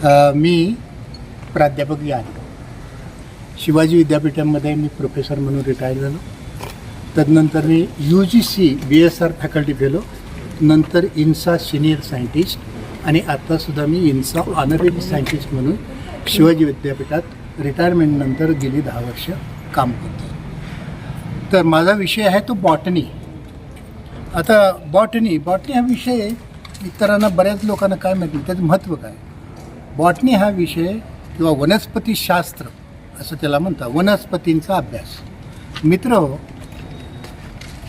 मी प्राध्यापक आहे. शिवाजी विद्यापीठामध्ये मी प्रोफेसर म्हणून रिटायर झालो. तदनंतर मी UGC BSR फॅकल्टी फेलो, नंतर इन्सा सिनियर सायंटिस्ट आणि आत्तासुद्धा मी इन्सा ऑनररी सायंटिस्ट म्हणून शिवाजी विद्यापीठात रिटायरमेंटनंतर गेली 10 वर्ष काम करतो. तर माझा विषय आहे तो बॉटनी. आता बॉटनी हा विषय इतरांना, बऱ्याच लोकांना काय माहिती, त्याचं महत्त्व काय. बॉटनी हा विषय किंवा वनस्पतीशास्त्र असं त्याला म्हणतात, वनस्पतींचा अभ्यास. मित्र,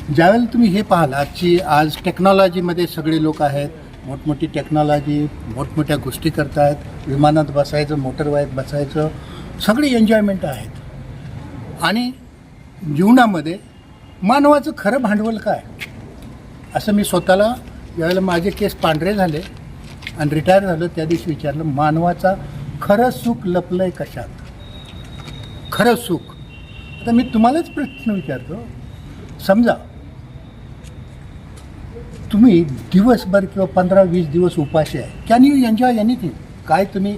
ज्यावेळेला तुम्ही हे पाहाल, आज टेक्नॉलॉजीमध्ये सगळे लोक आहेत, मोठमोठी टेक्नॉलॉजी, मोठमोठ्या गोष्टी करतायत, विमानात बसायचं, मोटरवायत बसायचं, सगळे एन्जॉयमेंट आहेत. आणि जीवनामध्ये मानवाचं खरं भांडवल काय, असं मी स्वतःला ज्यावेळेला माझे केस पांढरे झाले आणि रिटायर झालं त्या दिवशी विचारलं, मानवाचा खरं सुख लपलं आहे कशात, खरं सुख. आता मी तुम्हालाच प्रश्न विचारतो, समजा तुम्ही दिवसभर किंवा 15-20 दिवस उपाशी आहे, कॅन यू एन्जॉय एनिथिंग? काय तुम्ही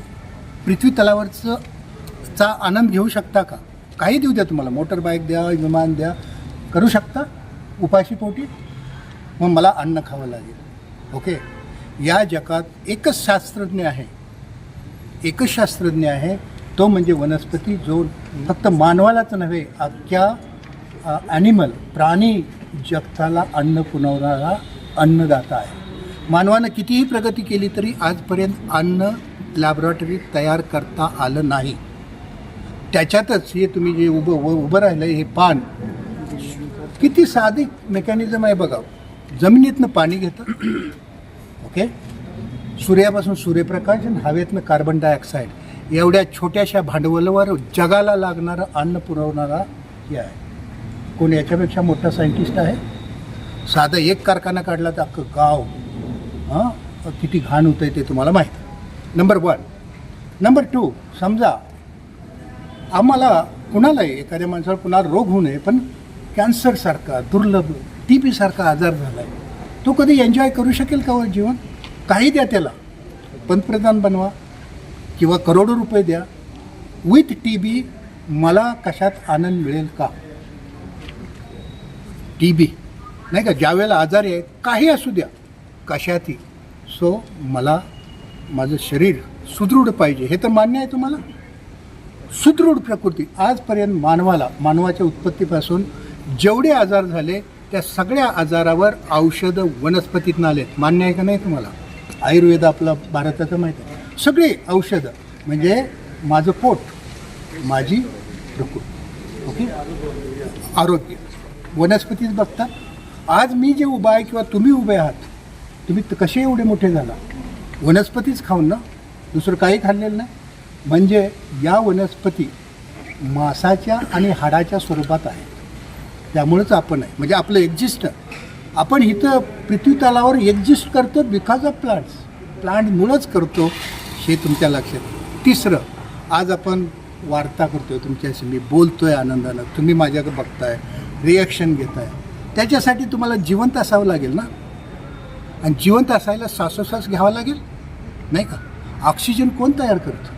पृथ्वी तलावरचा आनंद घेऊ शकता का? काही देऊ द्या तुम्हाला, मोटर बाईक द्या, विमान द्या, करू शकता उपाशी पोटी? मग मला अन्न खावं लागेल. ओके, या जगात एकच शास्त्रज्ञ आहे, तो म्हणजे वनस्पती, जो फक्त मानवालाच नव्हे, अख्ख्या ॲनिमल, प्राणी जगताला अन्न पुरवणारा अन्नदाता आहे. मानवानं कितीही प्रगती केली तरी आजपर्यंत अन्न लॅबॉरेटरी तयार करता आलं नाही. त्याच्यातच हे तुम्ही जे उभं राहिलं, हे पान किती साधी मेकॅनिझम आहे बघा. जमिनीतनं पाणी घेतं, ओके, सूर्यापासून सूर्यप्रकाश आणि हवेतनं कार्बन डायऑक्साईड, एवढ्या छोट्याशा भांडवलावर जगाला लागणारं अन्न पुरवणारा हे आहे. कोण याच्यापेक्षा मोठा सायंटिस्ट आहे? साधं एक कारखाना काढला तर अख्खं गाव किती घाण होतं आहे ते तुम्हाला माहीत. नंबर 1. नंबर 2, समजा आम्हाला कुणालाही, एखाद्या माणसाला कुणाला रोग होऊ नये, पण कॅन्सरसारखा दुर्लभ, TB सारखा आजार झाला आहे, तो कधी एन्जॉय करू शकेल का जीवन? काही द्या त्याला, पंतप्रधान बनवा किंवा करोडो रुपये द्या, विथ TB मला कशात आनंद मिळेल का? TB नाही का, ज्यावेळेला आजारी आहे, काही असू द्या, कशातही. सो मला माझं शरीर सुदृढ पाहिजे, हे तर मान्य आहे तुम्हाला. सुदृढ प्रकृती. आजपर्यंत मानवाच्या उत्पत्तीपासून जेवढे आजार झाले त्या सगळ्या आजारावर औषधं वनस्पतीतून आलेत. मान्य आहे का नाही तुम्हाला? आयुर्वेद आपला भारताचं माहीत आहे. सगळे औषधं म्हणजे माझं पोट, माझी प्रकृती, ओके, आरोग्य, वनस्पतीच बघतात. आज मी जे उभा आहे किंवा तुम्ही उभे आहात, तुम्ही कसे एवढे मोठे झाला? वनस्पतीच खाऊन ना, दुसरं काही खाल्लेलं नाही. म्हणजे या वनस्पती मांसाच्या आणि हाडाच्या स्वरूपात आहेत. त्यामुळेच आपण आहे, म्हणजे आपलं एक्झिस्ट, आपण इथं पृथ्वी तलावर एक्झिस्ट करतो बिकॉज ऑफ प्लांटमुळंच करतो, हे तुमच्या लक्षात. 3, आज आपण वार्ता करतोय तुमच्याशी, मी बोलतोय आनंदानं, तुम्ही माझ्याकडे बघताय, रिॲक्शन घेताय. त्याच्यासाठी तुम्हाला जिवंत असावं लागेल ना, आणि जिवंत असायला श्वासोश्वास घ्यावा लागेल, नाही का? ऑक्सिजन कोण तयार करतं?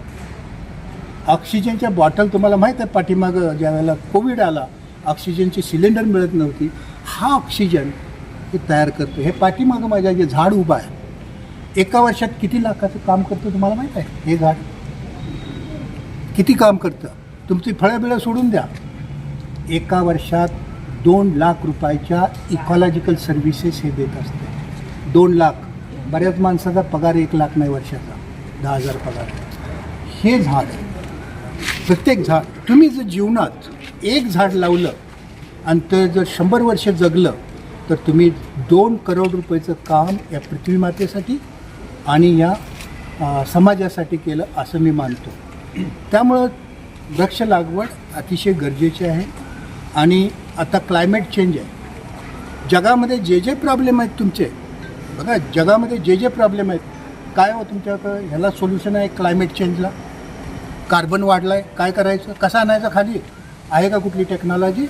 ऑक्सिजनच्या बॉटल तुम्हाला माहीत आहे, पाठीमागं ज्या वेळेला कोविड आला, ऑक्सिजनची सिलेंडर मिळत नव्हती, हा ऑक्सिजन हे तयार करतो. हे पाठीमागं माझ्या जे झाड उभं आहे, एका वर्षात किती लाखाचं काम करतं तुम्हाला माहीत आहे? हे झाड किती काम करतं? तुमची फळं बिळं सोडून द्या, एका वर्षात 2 लाख रुपयाच्या इकॉलॉजिकल सर्व्हिसेस हे देत असते. 2 लाख. बऱ्याच माणसाचा पगार 1 लाख नाही वर्षाचा, 10,000 पगार. हे झाड, प्रत्येक झाड, तुम्ही जर जीवनात एक झाड लावलं आणि ते जर 100 वर्ष जगलं तर तुम्ही 2 करोड रुपयाचं काम या पृथ्वी मातेसाठी आणि या समाजासाठी केलं असं मी मानतो. त्यामुळं वृक्ष लागवड अतिशय गरजेची आहे. आणि आता क्लायमेट चेंज आहे, जगामध्ये जे प्रॉब्लेम आहेत तुमचे, बघा जगामध्ये जे प्रॉब्लेम आहेत, काय हो तुमच्याकडं ह्याला सोल्युशन आहे? क्लायमेट चेंजला. कार्बन वाढला आहे, काय करायचं, कसा आणायचा खाली? आहे का कुठली टेक्नॉलॉजी?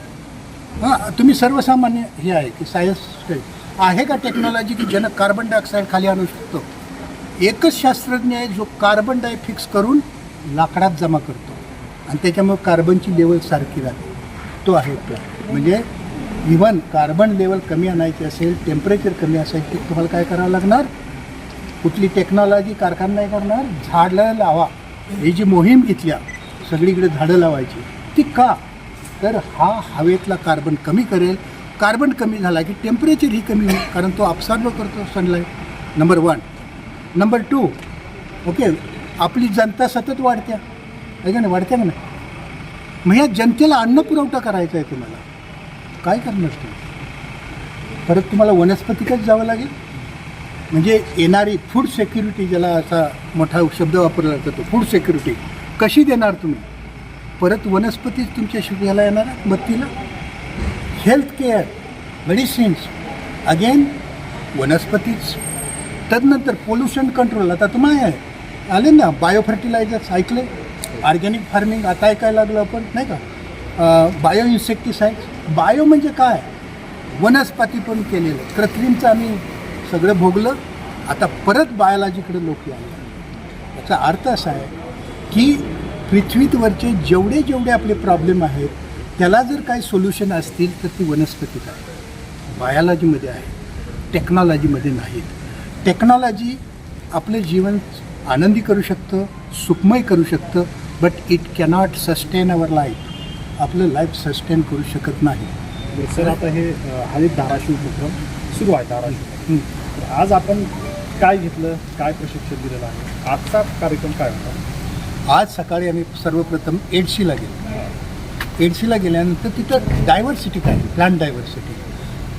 तुम्ही सर्वसामान्य हे आहे की सायन्स आहे का टेक्नॉलॉजी की ज्यानं कार्बन डायऑक्साईड खाली आणू शकतो? एकच शास्त्रज्ञ आहे जो कार्बन डाय फिक्स करून लाकडात जमा करतो आणि त्याच्यामुळे कार्बनची लेवल सारखी राहते. तो आहे प्लॅन. म्हणजे इव्हन कार्बन लेवल कमी आणायची असेल, टेम्परेचर कमी असेल, तर तुम्हाला काय करावं लागणार? कुठली टेक्नॉलॉजी कारखाना नाही करणार, झाडं लावा. ही जी मोहीम घेतल्या सगळीकडे झाडं लावायची, ती का? तर हा हवेतला कार्बन कमी करेल. कार्बन कमी झाला की टेम्परेचरही कमी होईल, कारण तो अब्सॉर्ब करतो सनलाईट. नंबर 1. नंबर 2, ओके, आपली जनता सतत वाढत्या आहे का नाही? वाढत्या का नाही? मग या जनतेला अन्न पुरवठा करायचा आहे तुम्हाला. काय करणार तुम्ही? परत तुम्हाला वनस्पतीकच जावं लागेल. म्हणजे येणारी फूड सिक्युरिटी, ज्याला असा मोठा शब्द वापरला जातो, फूड सिक्युरिटी कशी देणार तुम्ही? परत वनस्पतीच तुमच्या शिकायला येणार आहे मदतीला. हेल्थ केअर, मेडिसिन्स, अगेन वनस्पतीच. तदनंतर पोल्युशन कंट्रोल. आता तुम्हाला आले ना बायो फर्टिलायझर्स, ऐकले? ऑर्गॅनिक फार्मिंग आता ऐकायला लागलो आपण, नाही का? Bio insecticides. बायो म्हणजे काय? वनस्पती पण केलेलं. कृत्रिमचं आम्ही सगळं भोगलं, आता परत बायोलॉजीकडे लोक यायला. याचा अर्थ असा आहे की पृथ्वीवरचे जेवढे आपले प्रॉब्लेम आहेत त्याला जर काही सोल्युशन असतील तर ती वनस्पतीत आहे, बायोलॉजीमध्ये आहे, टेक्नॉलॉजीमध्ये नाहीत. टेक्नॉलॉजी आपलं जीवन आनंदी करू शकतं, सुखमय करू शकतं, but it cannot sustain our life. आपलं लाईफ सस्टेन करू शकत नाही. सर, आता हे हरित धाराशिव उपक्रम सुरू आहे धाराशिव. आज आपण काय घेतलं, काय प्रशिक्षण दिलेलं आहे? आजचा कार्यक्रम काय होता? आज सकाळी आम्ही सर्वप्रथम एडसीला गेलो. एडसीला गेल्यानंतर तिथं डायव्हर्सिटी काय, प्लांट डायव्हर्सिटी,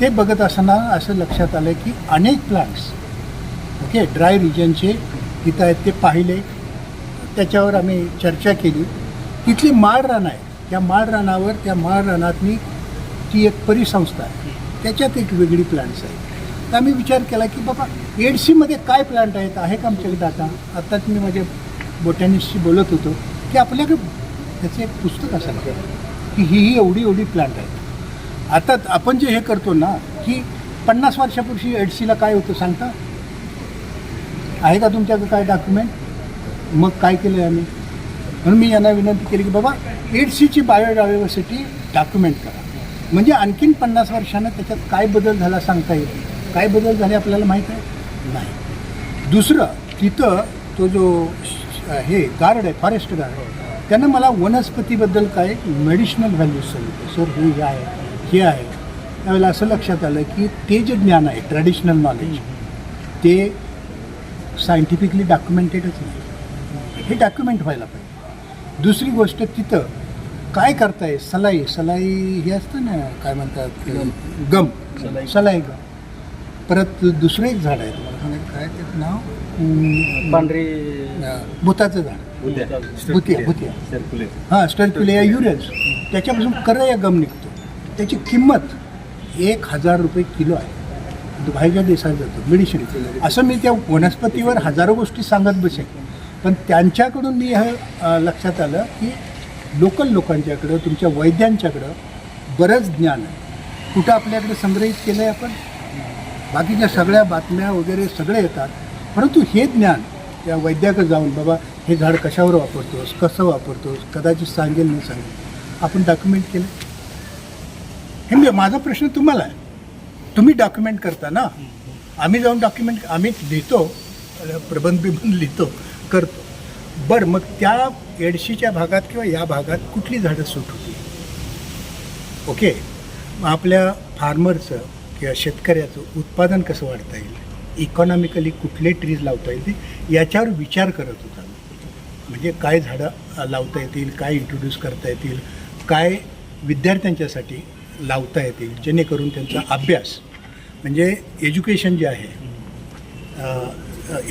ते बघत असताना असं लक्षात आलं की अनेक प्लांट्स, ओके, ड्राय रिजनचे तिथं आहेत ते पाहिले. त्याच्यावर आम्ही चर्चा केली. तिथली माळरान आहे, त्या माळरानावर, त्या माळरानातली ती एक परिसंस्था आहे, त्याच्यात एक वेगळी प्लांट्स आहेत. तर आम्ही विचार केला की बाबा एडसीमध्ये काय प्लांट आहेत, आहे का आमच्याकडे डाटा? आत्ताच मी माझ्या बोटॅनिस्टशी बोलत होतो की आपल्याकडे त्याचं एक पुस्तक असायला की ही एवढी प्लांट आहेत. आता आपण जे हे करतो ना की 50 वर्षापूर्वी एडसीला काय होतं सांगता? आहे का तुमच्याकडे काय डॉक्युमेंट? मग काय केलं आहे आम्ही? म्हणून मी यांना विनंती केली की बाबा एडसीची बायोडायव्हर्सिटी डॉक्युमेंट करा, म्हणजे आणखीन 50 वर्षानं त्याच्यात काय बदल झाला सांगता येईल. काय बदल झाले आपल्याला माहीत आहे? नाही. दुसरं, तिथं तो जो हे गार्ड आहे, फॉरेस्ट गार्ड, त्यानं मला वनस्पतीबद्दल काय मेडिसिनल व्हॅल्यूज सांगितले. सर हे आहे, हे आहे. त्यावेळेला असं लक्षात आलं की ते जे ज्ञान आहे, ट्रॅडिशनल नॉलेज, ते सायंटिफिकली डॉक्युमेंटेडच नाही. हे डॉक्युमेंट व्हायला पाहिजे. दुसरी गोष्ट, तिथं काय करताय? सलाई हे असतं ना, काय म्हणतात, गम, सलाई गम. परत दुसरं एक झाड आहे, तुम्हाला सांगायचं काय त्याचं नाव? पांढरी भुताचं झाड, भुतिया, हां, स्टर्क्युलिया युरियस. त्याच्यापासून करया गम निघतो. त्याची किंमत 1000 रुपये किलो आहे. तो बाहेरच्या देशात जातो मेडिसिन. असं मी त्या वनस्पतीवर हजारो गोष्टी सांगत बसेन, पण त्यांच्याकडून मी हे लक्षात आलं की लोकांच्याकडं, तुमच्या वैद्यांच्याकडं बरंच ज्ञान आहे. कुठं आपल्याकडे संग्रहित केलं आहे आपण? बाकीच्या सगळ्या बातम्या वगैरे सगळे येतात, परंतु हे ज्ञान त्या वैद्याकडे जाऊन, बाबा हे झाड कशावर वापरतोस, कसं वापरतोस, कदाचित सांगेल नाही सांगेल, आपण डॉक्युमेंट केलं. हे माझा प्रश्न तुम्हाला आहे, तुम्ही डॉक्युमेंट करता ना. आम्ही जाऊन डॉक्युमेंट आम्ही लिहितो, प्रबंध लिहितो, करतो. बरं, मग त्या एडशीच्या भागात किंवा या भागात कुठली झाडं सूट होती? ओके, मग आपल्या फार्मरचं किंवा शेतकऱ्याचं उत्पादन कसं वाढता येईल, इकॉनॉमिकली कुठले ट्रीज लावता येतील, याच्यावर विचार करत होता. म्हणजे काय झाडं लावता येतील, काय इंट्रोड्यूस करता येतील, काय विद्यार्थ्यांच्यासाठी लावता येतील, जेणेकरून त्यांचा अभ्यास, म्हणजे एज्युकेशन जे आहे,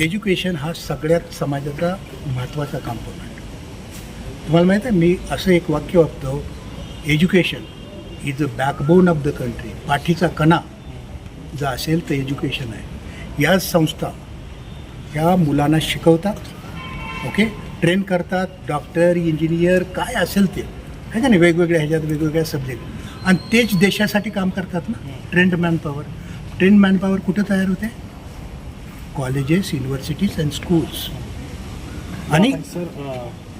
एज्युकेशन हा सगळ्यात समाजाचा महत्त्वाचा कॉम्पोनंट. तुम्हाला माहीत आहे, मी असं एक वाक्य वापरतो, education is a backbone of the country. पाठीचा कणा जर असेल तर एज्युकेशन आहे. या संस्था ह्या मुलांना शिकवतात, ओके, ट्रेन करतात, डॉक्टर, इंजिनियर, काय असेल ते, आहे का नाही, वेगवेगळ्या ह्याच्यात वेगवेगळ्या सब्जेक्ट, आणि तेच देशासाठी काम करतात ना. ट्रेंड मॅनपॉवर कुठं तयार होते? Colleges, universities and schools. आणि सर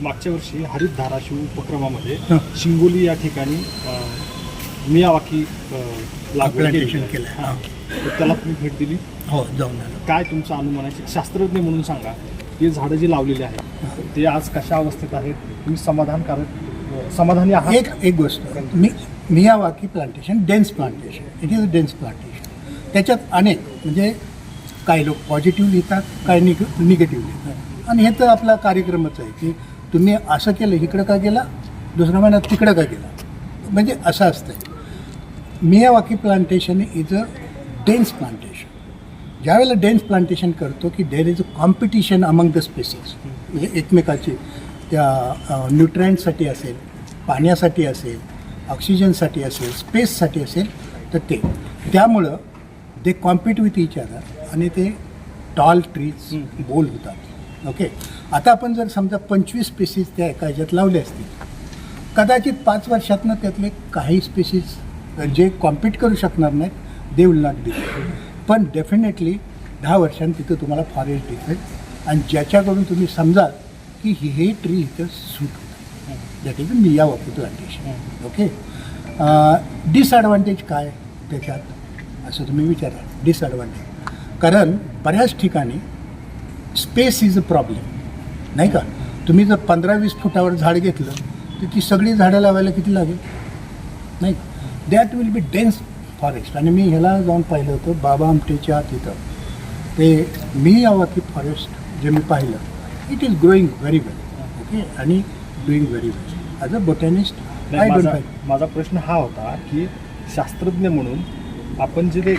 मागच्या वर्षी हरित धाराशिव उपक्रमामध्ये हं. शिंगोली या ठिकाणी मियावाकी लागवड प्लांटेशन केलेली आहे. केलं. हां. तर त्याला तुम्ही भेट दिली. हो, जाऊन आलो. काय तुमचं अनुमान आहे शास्त्रज्ञ म्हणून सांगा, ही झाडं जी लावलेली आहेत ते आज कशा अवस्थेत आहेत, तुम्ही समाधानी आहात? एक गोष्ट, Miyawaki plantation dense plantation, it is a dense plantation. त्याच्यात अनेक म्हणजे काही लोक पॉझिटिव्ह लिहितात, काही निगेटिव्ह लिहितात. आणि हे तर आपला कार्यक्रमच आहे की तुम्ही असं केलं, इकडं का गेला, दुसऱ्या महिन्यात तिकडं का गेला, म्हणजे असं असतं. Miyawaki plantation is a dense plantation. ज्यावेळेला डेन्स प्लांटेशन करतो की there is a competition among the species, म्हणजे एकमेकाची त्या न्यूट्रँटसाठी असेल, पाण्यासाठी असेल, ऑक्सिजनसाठी असेल, स्पेससाठी असेल, तर त्यामुळं दे कॉम्पिट विथ इच अदर आणि ते टॉल ट्रीज बोल होतात. ओके, आता आपण जर समजा 25 स्पेसीज त्या एका ह्याच्यात लावले असतील, कदाचित 5 वर्षातनं त्यातले काही स्पेसीज जे कॉम्पीट करू शकणार नाहीत, दे विल नॉट बी. पण डेफिनेटली 10 वर्षांनी तिथं तुम्हाला फॉरेस्ट दिसेल आणि ज्याच्याकडून तुम्ही समजाल की हे ट्री इथं सूट होतं, that is a Miyawaki plantation. Okay, disadvantage काय त्याच्यात असं तुम्ही विचारा. डिसॲडव्हान्टेज कारण बऱ्याच ठिकाणी स्पेस इज अ प्रॉब्लेम, नाही का. तुम्ही जर 15-20 फुटावर झाड घेतलं तर ती सगळी झाडं लावायला किती लागेल, नाही. That will be dense forest. आणि मी ह्याला जाऊन पाहिलं होतं बाबा आमटेच्या तिथं, ते मियावाकी फॉरेस्ट जे मी पाहिलं, it is growing very well. Okay, आणि doing very well as a botanist. I don't fine. माझा प्रश्न हा होता की शास्त्रज्ञ म्हणून आपण जे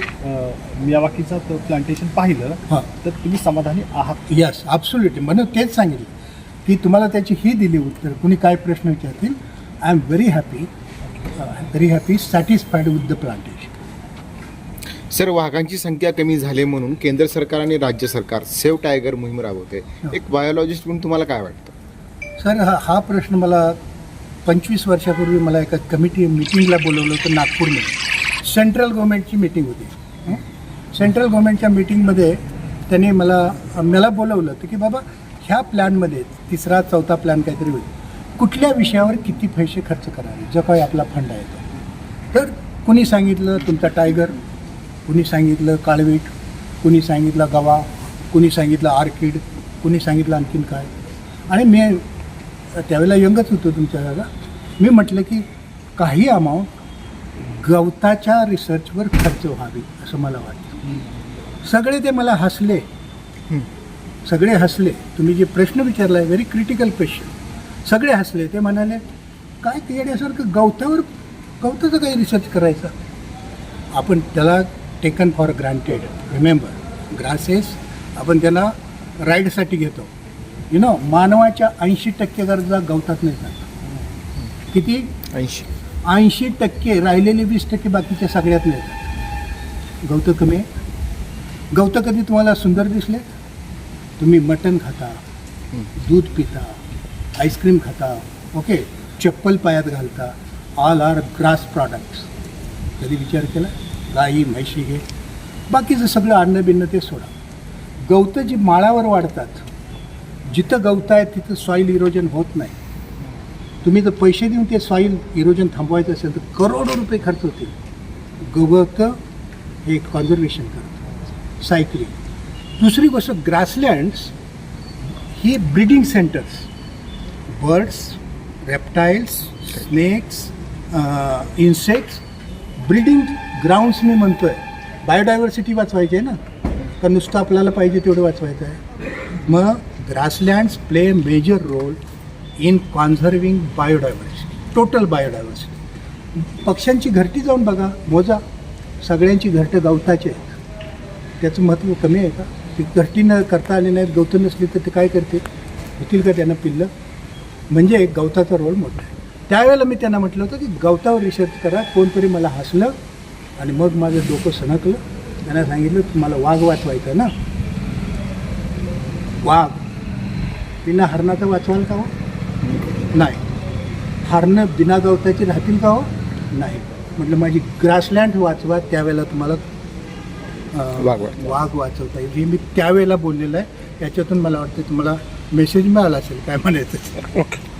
मियावाकीचं प्लांटेशन पाहिलं, हां, तर तुम्ही समाधानी आहात? Yes, absolutely. म्हणून तेच सांगितलं की तुम्हाला त्याची ही दिली उत्तर. कुणी काय प्रश्न विचारतील, I am very happy, satisfied with the plantation. Sir, वाघांची संख्या कमी झाली म्हणून केंद्र सरकार आणि राज्य सरकार सेव्ह टायगर मोहीम राबवते. एक बायोलॉजिस्ट म्हणून तुम्हाला काय वाटतं? सर, हा प्रश्न मला 25 वर्षापूर्वी मला एका मिटिंगला बोलवलं होतं नागपूरमध्ये. सेंट्रल गव्हर्नमेंटची मीटिंग होती. सेंट्रल गव्हर्नमेंटच्या मीटिंगमध्ये त्यांनी मला बोलवलं होतं की बाबा ह्या प्लॅनमध्ये 3रा 4था प्लॅन काहीतरी होईल, कुठल्या विषयावर किती पैसे खर्च करावे, जो काही आपला फंड आहे तो. तर कुणी सांगितलं तुमचा टायगर, कुणी सांगितलं काळवीट, कुणी सांगितलं गवा, कुणी सांगितलं ऑर्किड, कुणी सांगितलं आणखीन काय. आणि मी त्यावेळेला यंगच होतो तुमच्या जागा. मी म्हटलं की काही अमाऊंट गवताच्या रिसर्चवर खर्च व्हावी असं मला वाटतं. सगळे ते मला हसले, सगळे हसले. तुम्ही जे प्रश्न विचारला आहे व्हेरी क्रिटिकल क्वेश्चन, सगळे हसले. ते म्हणाले काय ते येण्यासारखं गवताचं काही रिसर्च करायचं. आपण त्याला taken for granted. Remember, grasses आपण त्याला राईडसाठी घेतो. मानवाच्या 80% गरजा गवतात नाही जातात. किती? 80%. राहिलेले 20% बाकीच्या सगळ्यात नाही. गवतं कमी आहे. गवतं कधी तुम्हाला सुंदर दिसले? तुम्ही मटण खाता, दूध पिता, आईस्क्रीम खाता, ओके, चप्पल पायात घालता, ऑल आर ग्रास प्रॉडक्ट्स. कधी विचार केला? गाई म्हैशी घे, बाकीचं सगळं अन्न बिन्न ते सोडा. गवतं जी माळावर वाढतात, जिथं गवतं आहे तिथं सॉईल इरोजन होत नाही. तुम्ही जर पैसे देऊन ते सॉईल इरोजन थांबवायचं असेल तर करोडो रुपये खर्च होतील. गवतं हे कॉन्झर्वेशन करतं, सायकलिंग. दुसरी गोष्ट, ग्रासलँड्स ही breeding centres, birds, reptiles, snakes, insects, breeding grounds मी म्हणतो आहे. बायोडायव्हर्सिटी वाचवायची आहे ना, का नुसतं आपल्याला पाहिजे तेवढं वाचवायचं आहे. मग grasslands play major role in conserving biodiversity, total biodiversity. पक्ष्यांची घरटी जाऊन बघा, मोजा, सगळ्यांची घरटं गवताची आहेत. त्याचं महत्त्व कमी आहे का? ती घरटी न करता आली नाहीत, गवतं नसली तर ते काय करते, होतील का त्यांना पिल्लं? म्हणजे गवताचा रोल मोठा आहे. त्यावेळेला मी त्यांना म्हटलं होतं की गवतावर रिसर्च करा. कोणतरी मला हसलं आणि मग माझं डोकं सणकलं. त्यांना सांगितलं तुम्हाला वाघ वाचवायचं ना, वाघ बिना हरणाचा वाचवाल का हो? नाही. हरणं बिना गवताची राहतील का हो? नाही. म्हटलं माझी ग्रासलँड वाचवा, त्यावेळेला तुम्हाला वाघ वाचवता. वाघ वाचवता येईल हे मी त्यावेळेला बोललेलं आहे. याच्यातून मला वाटतं तुम्हाला मेसेज मिळाला असेल काय म्हणायचं. ओके